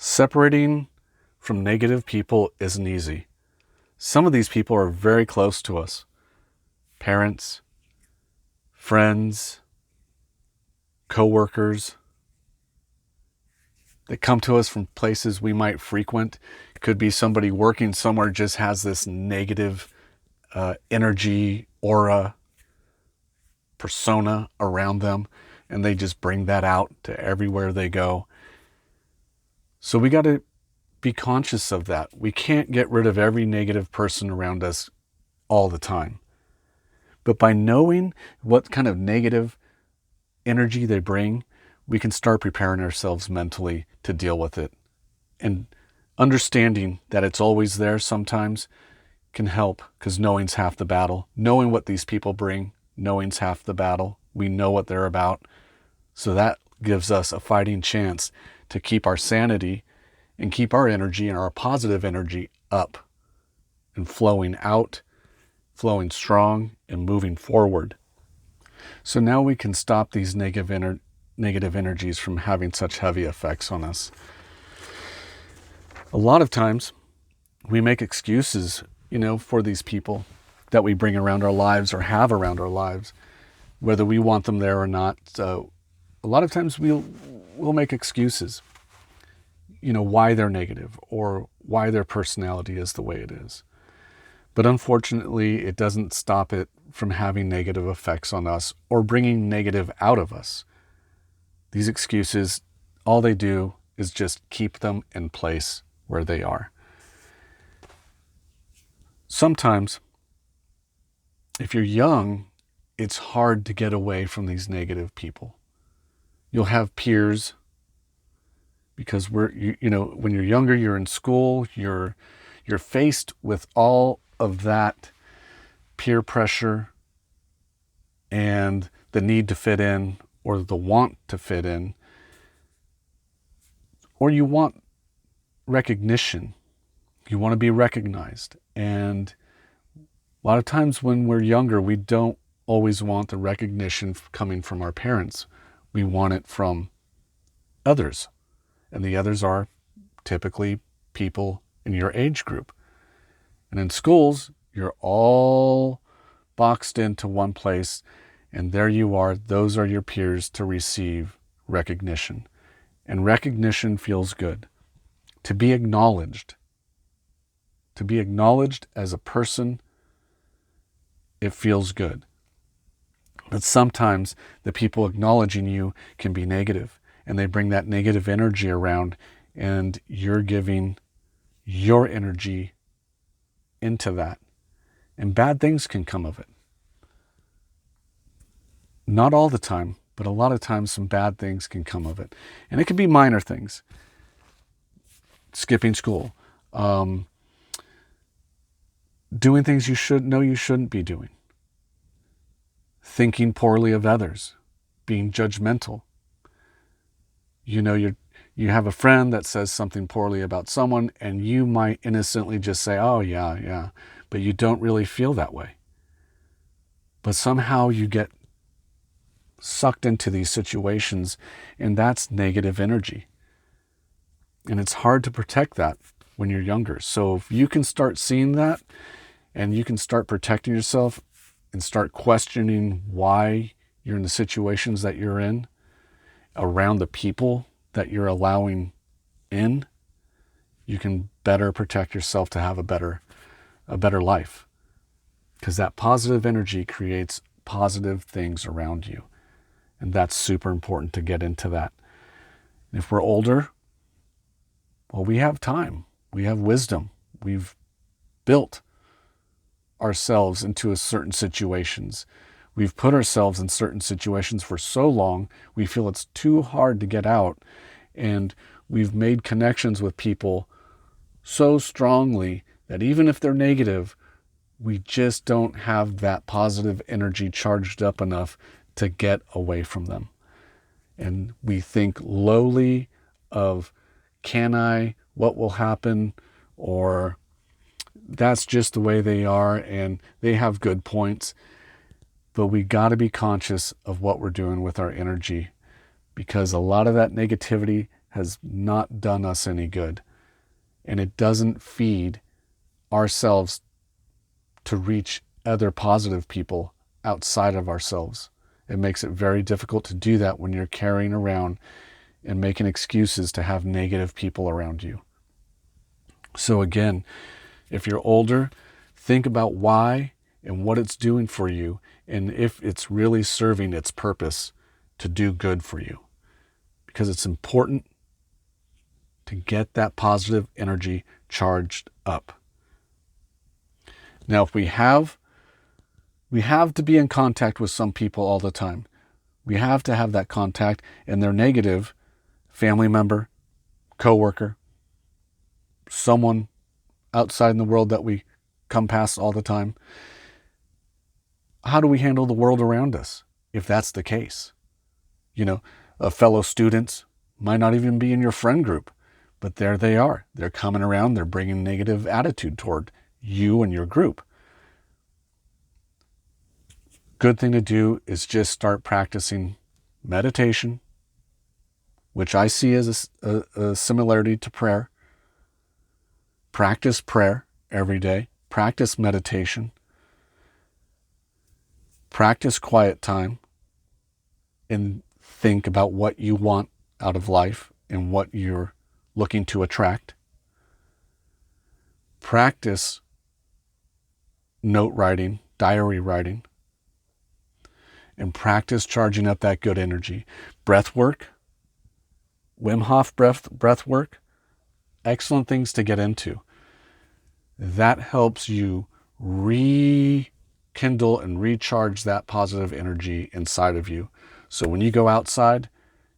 Separating from negative people isn't easy. Some of these people are very close to us. Parents, friends, co-workers. They come to us from places we might frequent. It could be somebody working somewhere just has this negative energy, aura, persona around them, and they just bring that out to everywhere they go. So we got to be conscious of that. We can't get rid of every negative person around us all the time. But by knowing what kind of negative energy they bring, we can start preparing ourselves mentally to deal with it. And understanding that it's always there sometimes can help, because knowing's half the battle. Knowing what these people bring, knowing's half the battle. We know what they're about. So that gives us a fighting chance to keep our sanity and keep our energy and our positive energy up and flowing out, flowing strong and moving forward. So now we can stop these negative energies from having such heavy effects on us. A lot of times we make excuses, for these people that we bring around our lives or have around our lives, whether we want them there or not. So a lot of times we'll make excuses, why they're negative or why their personality is the way it is. But unfortunately, it doesn't stop it from having negative effects on us or bringing negative out of us. These excuses, all they do is just keep them in place where they are. Sometimes, if you're young, it's hard to get away from these negative people. You'll have peers, because when you're younger, you're in school, you're faced with all of that peer pressure and the need to fit in, or the want to fit in, or you want recognition. You want to be recognized. And a lot of times when we're younger, we don't always want the recognition coming from our parents. We want it from others. And the others are typically people in your age group. And in schools, you're all boxed into one place, and there you are. Those are your peers to receive recognition. And recognition feels good. To be acknowledged as a person, it feels good. But sometimes the people acknowledging you can be negative, and they bring that negative energy around, and you're giving your energy into that. And bad things can come of it. Not all the time, but a lot of times some bad things can come of it. And it can be minor things. Skipping school. Doing things you shouldn't be doing. Thinking poorly of others. Being judgmental. You have a friend that says something poorly about someone, and you might innocently just say, oh yeah, but you don't really feel that way. But somehow you get sucked into these situations, and that's negative energy. And it's hard to protect that when you're younger. So if you can start seeing that, and you can start protecting yourself and start questioning why you're in the situations that you're in, around the people that you're allowing in, you can better protect yourself to have a better life. Because that positive energy creates positive things around you. And that's super important to get into that. And if we're older, well, we have time. We have wisdom. We've built ourselves into certain situations. We've put ourselves in certain situations for so long, we feel it's too hard to get out. And we've made connections with people so strongly that even if they're negative, we just don't have that positive energy charged up enough to get away from them. And we think lowly of, what will happen, or that's just the way they are, and they have good points. But we got to be conscious of what we're doing with our energy, because a lot of that negativity has not done us any good. And it doesn't feed ourselves to reach other positive people outside of ourselves. It makes it very difficult to do that when you're carrying around and making excuses to have negative people around you. So again, if you're older, think about why and what it's doing for you, and if it's really serving its purpose to do good for you. Because it's important to get that positive energy charged up. Now, if we have to be in contact with some people all the time. We have to have that contact, and they're negative, family member, coworker, someone outside in the world that we come past all the time. How do we handle the world around us if that's the case? Fellow students might not even be in your friend group, but there they are. They're coming around, they're bringing negative attitude toward you and your group. Good thing to do is just start practicing meditation, which I see as a similarity to prayer. Practice prayer every day. Practice meditation. Practice quiet time and think about what you want out of life and what you're looking to attract. Practice note writing, diary writing, and practice charging up that good energy. Breath work, Wim Hof breath work, excellent things to get into. That helps you rekindle and recharge that positive energy inside of you. So when you go outside,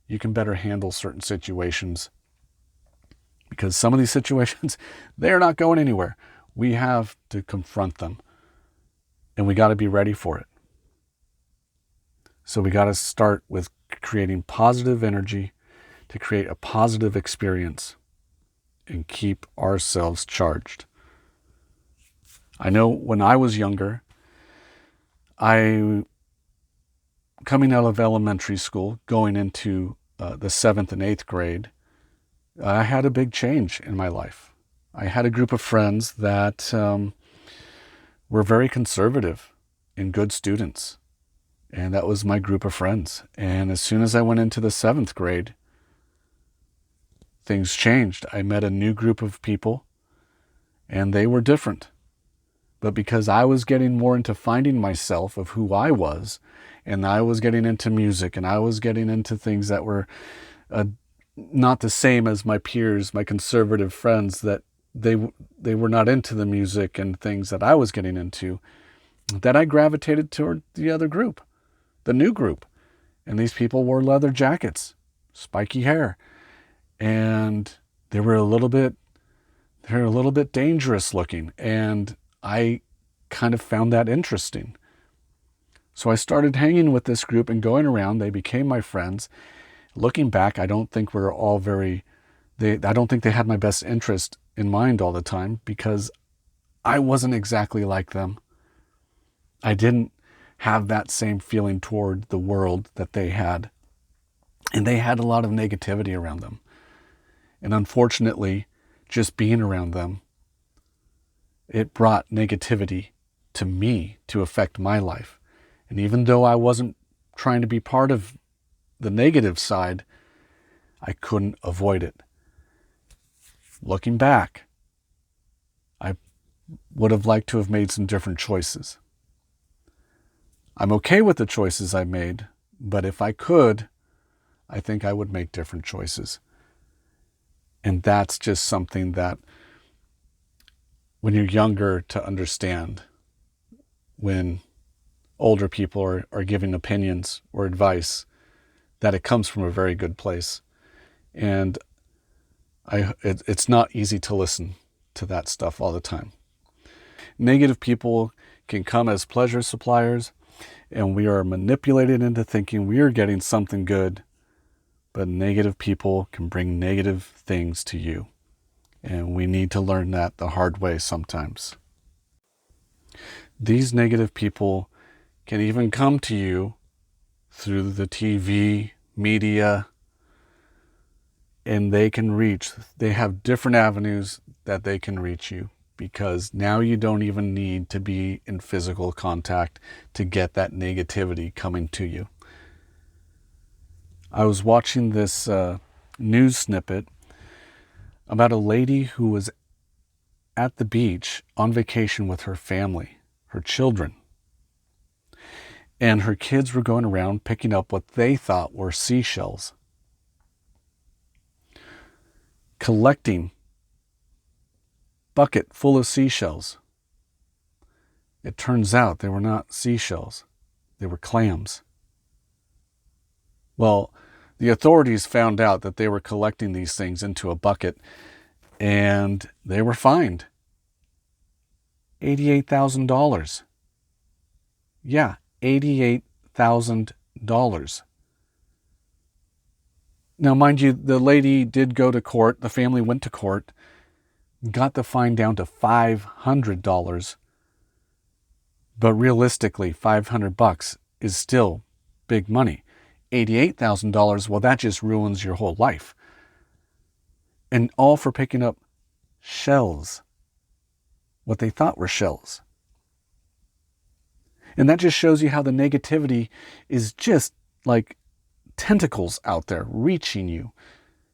you can better handle certain situations, because some of these situations, they're not going anywhere. We have to confront them, and we got to be ready for it. So we got to start with creating positive energy to create a positive experience and keep ourselves charged. I know when I was younger, coming out of elementary school, going into the 7th and 8th grade, I had a big change in my life. I had a group of friends that were very conservative and good students. And that was my group of friends. And as soon as I went into the 7th grade, things changed. I met a new group of people, and they were different. But because I was getting more into finding myself of who I was, and I was getting into music, and I was getting into things that were not the same as my peers, my conservative friends, that they were not into the music and things that I was getting into, that I gravitated toward the other group, the new group. And these people wore leather jackets, spiky hair, and they were a little bit dangerous looking, and I kind of found that interesting. So I started hanging with this group and going around. They became my friends. Looking back, I don't think we're all I don't think they had my best interest in mind all the time, because I wasn't exactly like them. I didn't have that same feeling toward the world that they had. And they had a lot of negativity around them. And unfortunately, just being around them, it brought negativity to me to affect my life. And even though I wasn't trying to be part of the negative side, I couldn't avoid it. Looking back, I would have liked to have made some different choices. I'm okay with the choices I made, but if I could, I think I would make different choices. And that's just something that, when you're younger, to understand, when older people are giving opinions or advice, that it comes from a very good place. And it's not easy to listen to that stuff all the time. Negative people can come as pleasure suppliers, and we are manipulated into thinking we are getting something good, but negative people can bring negative things to you. And we need to learn that the hard way sometimes. These negative people can even come to you through the TV, media, and they have different avenues that they can reach you, because now you don't even need to be in physical contact to get that negativity coming to you. I was watching this news snippet about a lady who was at the beach on vacation with her family, her children. And her kids were going around picking up what they thought were seashells, collecting bucket full of seashells. It turns out they were not seashells. They were clams. Well, the authorities found out that they were collecting these things into a bucket, and they were fined $88,000. Yeah, $88,000. Now, mind you, the lady did go to court. The family went to court, got the fine down to $500. But realistically, $500 is still big money. $88,000, well, that just ruins your whole life. And all for picking up shells, what they thought were shells. And that just shows you how the negativity is just like tentacles out there reaching you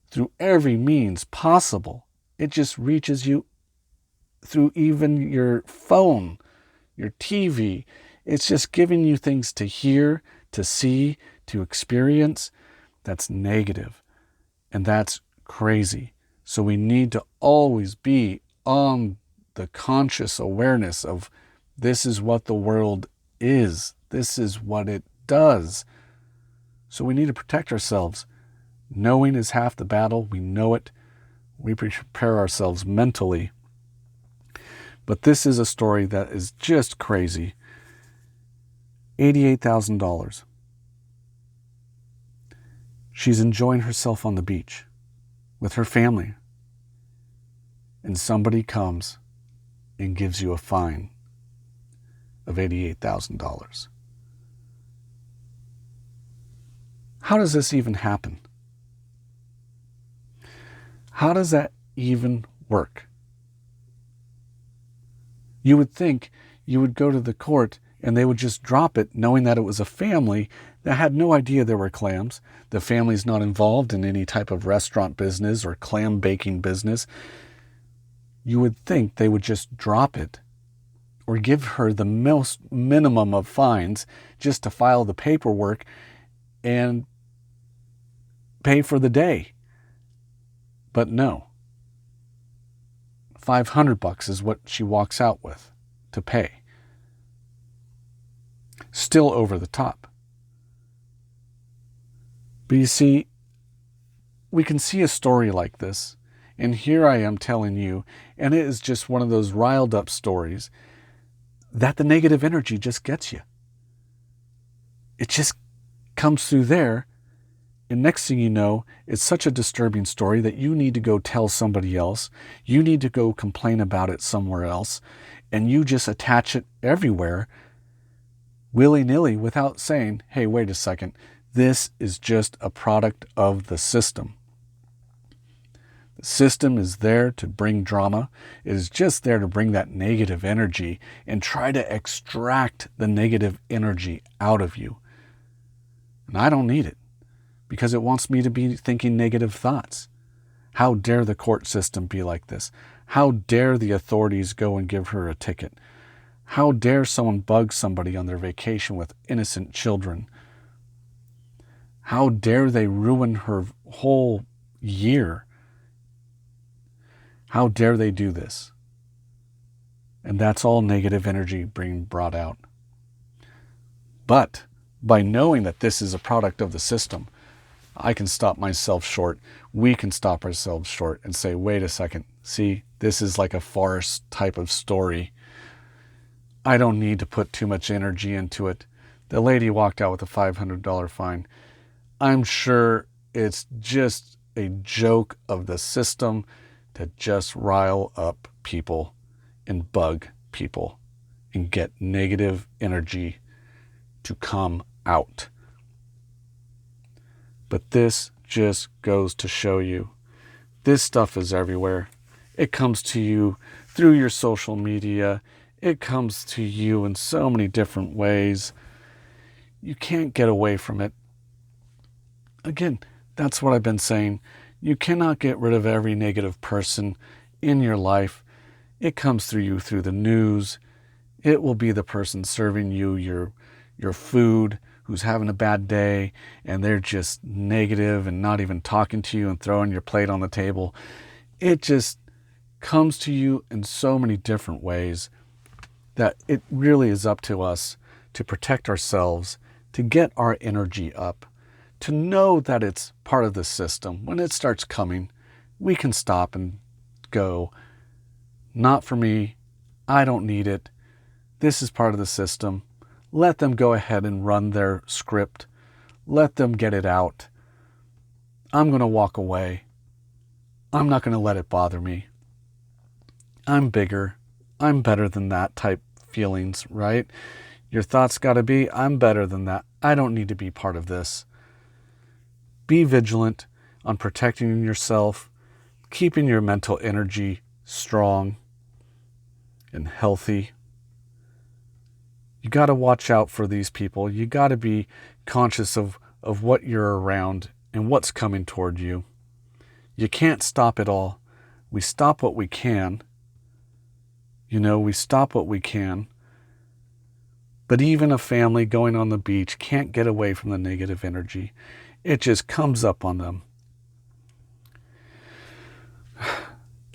through every means possible. It just reaches you through even your phone, your TV. It's just giving you things to hear, to see, to experience. That's negative. And that's crazy. So we need to always be on the conscious awareness of this is what the world is. This is what it does. So we need to protect ourselves. Knowing is half the battle. We know it. We prepare ourselves mentally. But this is a story that is just crazy. $88,000. She's enjoying herself on the beach with her family. And somebody comes and gives you a fine of $88,000. How does this even happen? How does that even work? You would think you would go to the court and they would just drop it, knowing that it was a family that had no idea there were clams. The family's not involved in any type of restaurant business or clam baking business. You would think they would just drop it or give her the most minimum of fines just to file the paperwork and pay for the day. But no. $500 is what she walks out with to pay. Still over the top. But you see, we can see a story like this, and here I am telling you, and it is just one of those riled up stories that the negative energy just gets you. It just comes through there, and next thing you know, it's such a disturbing story that you need to go tell somebody else. You need to go complain about it somewhere else, and you just attach it everywhere, willy-nilly, without saying, hey, wait a second, this is just a product of the system. The system is there to bring drama. It is just there to bring that negative energy and try to extract the negative energy out of you. And I don't need it because it wants me to be thinking negative thoughts. How dare the court system be like this? How dare the authorities go and give her a ticket? How dare someone bug somebody on their vacation with innocent children? How dare they ruin her whole year? How dare they do this? And that's all negative energy being brought out. But by knowing that this is a product of the system, I can stop myself short. We can stop ourselves short and say, wait a second. See, this is like a farce type of story. I don't need to put too much energy into it. The lady walked out with a $500 fine. I'm sure it's just a joke of the system to just rile up people and bug people and get negative energy to come out. But this just goes to show you This stuff is everywhere. It comes to you through your social media. It comes to you in so many different ways. You can't get away from it. Again, that's what I've been saying. You cannot get rid of every negative person in your life. It comes through you through the news. It will be the person serving you your food who's having a bad day and they're just negative and not even talking to you and throwing your plate on the table. It just comes to you in so many different ways that it really is up to us to protect ourselves, to get our energy up, to know that it's part of the system. When it starts coming, we can stop and go, not for me, I don't need it, this is part of the system. Let them go ahead and run their script. Let them get it out. I'm going to walk away. I'm not going to let it bother me. I'm bigger. I'm better than that type feelings, right? Your thoughts got to be, I'm better than that. I don't need to be part of this. Be vigilant on protecting yourself, keeping your mental energy strong and healthy. You got to watch out for these people. You got to be conscious of what you're around and what's coming toward you. You can't stop it all. We stop what we can. We stop what we can. But even a family going on the beach can't get away from the negative energy. It just comes up on them.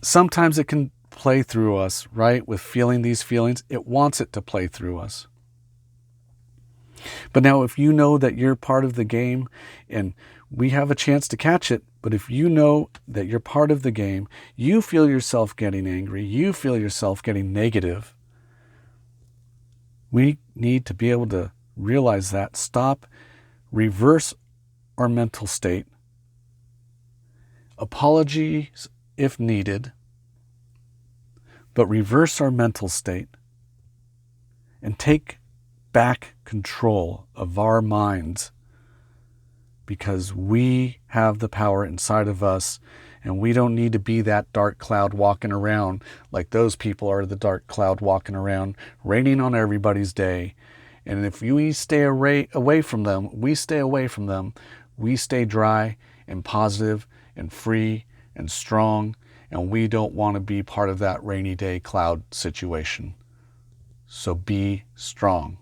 Sometimes it can play through us, right? With feeling these feelings, it wants it to play through us. But now if you know that you're part of the game and we have a chance to catch it, but if you know that you're part of the game, you feel yourself getting angry, you feel yourself getting negative, we need to be able to realize that, stop, reverse our mental state, apologies if needed, but reverse our mental state and take back control of our minds, because we have the power inside of us and we don't need to be that dark cloud walking around like those people are the dark cloud walking around, raining on everybody's day. And if we stay away from them, we stay away from them, we stay dry and positive and free and strong, and we don't want to be part of that rainy day cloud situation. So be strong.